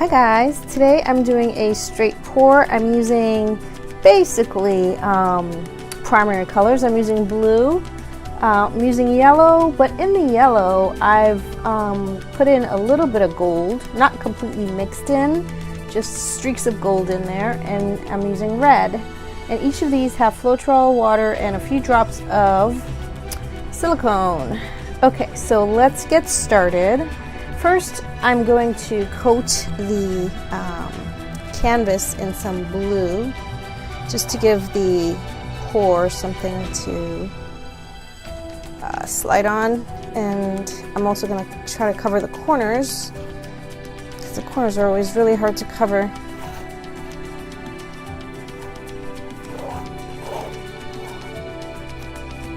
Hi guys, today I'm doing a straight pour. I'm using basically primary colors. I'm using blue, I'm using yellow, but in the yellow I've put in a little bit of gold, not completely mixed in, just streaks of gold in there, and I'm using red. And each of these have Floetrol water and a few drops of silicone. Okay, so let's get started. First, I'm going to coat the canvas in some blue, just to give the pour something to slide on. And I'm also going to try to cover the corners, because the corners are always really hard to cover.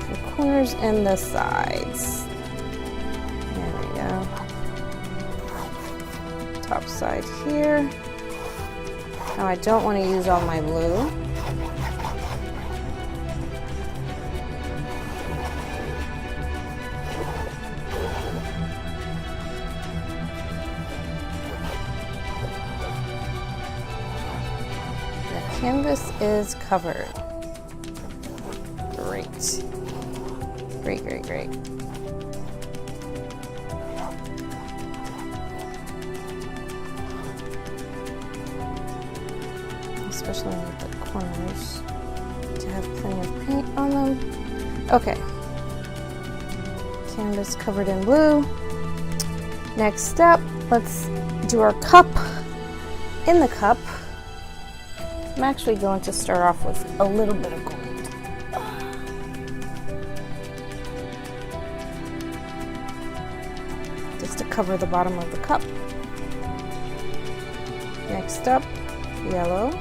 The corners and the sides. There we go. Top side here. Now I don't want to use all my blue. The canvas is covered. Great. Great, great, great. Especially with the corners, to have plenty of paint on them. Okay, canvas covered in blue. Next step, let's do our cup. In the cup, I'm actually going to start off with a little bit of gold. Just to cover the bottom of the cup. Next up, yellow.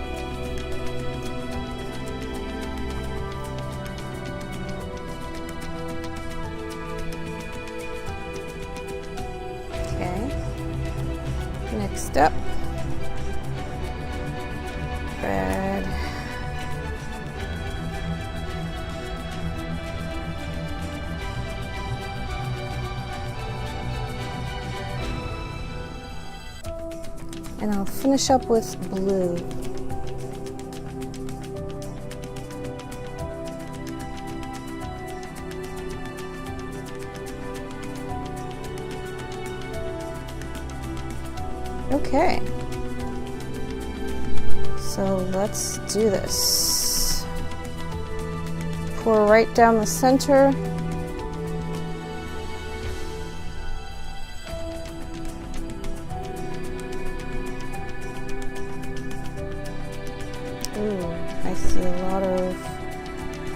Next up, red. And I'll finish up with blue. Okay, so let's do this. Pour right down the center. Ooh, I see a lot of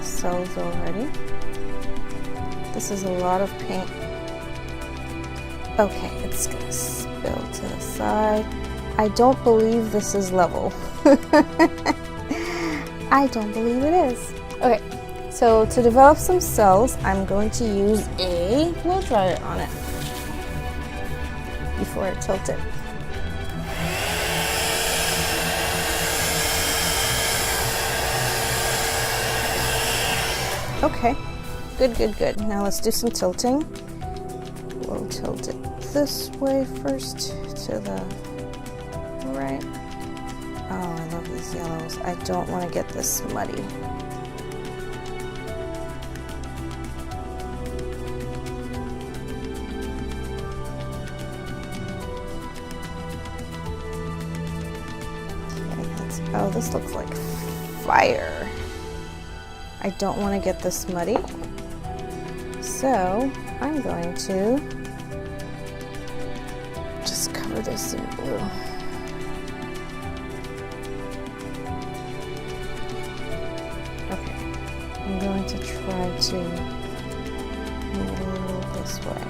cells already. This is a lot of paint. Okay, it's gonna spill to the side. I don't believe this is level. I don't believe it is. Okay, so to develop some cells, I'm going to use a blow dryer on it before I tilt it. Okay, good, good, good. Now let's do some tilting. We'll tilt it this way first to the right. Oh, I love these yellows. I don't want to get this muddy. Okay, oh, this looks like fire. I don't want to get this muddy. So I'm going to just cover this in blue. Okay, I'm going to try to move a little this way.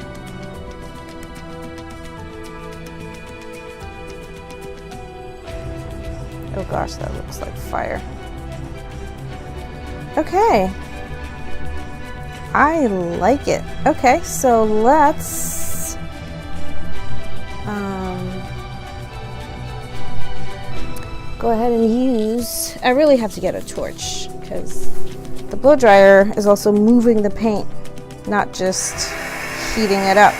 Oh gosh, that looks like fire. Okay. I like it. Okay, so let's go ahead and use, I really have to get a torch because the blow dryer is also moving the paint, not just heating it up.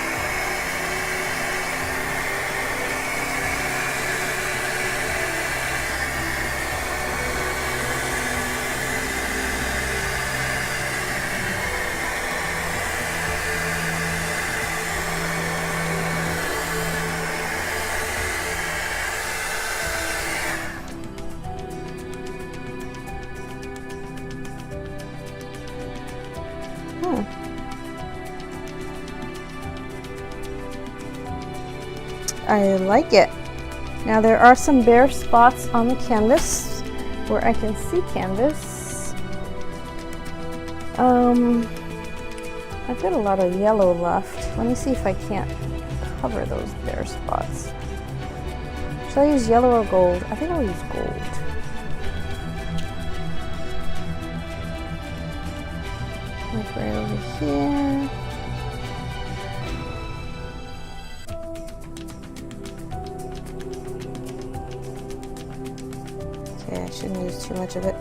I like it. Now there are some bare spots on the canvas where I can see canvas. I've got a lot of yellow left. Let me see if I can't cover those bare spots. Should I use yellow or gold? I think I'll use gold. Like right over here. Okay, I shouldn't use too much of it.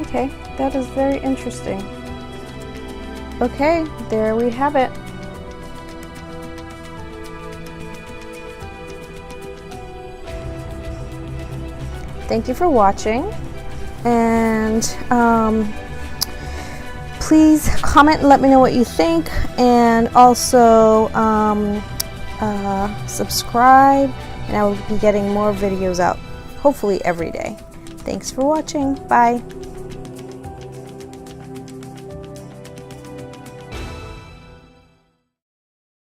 Okay, that is very interesting. Okay, there we have it. Thank you for watching, and please comment and let me know what you think, and also subscribe, and I will be getting more videos out hopefully every day. Thanks for watching. Bye.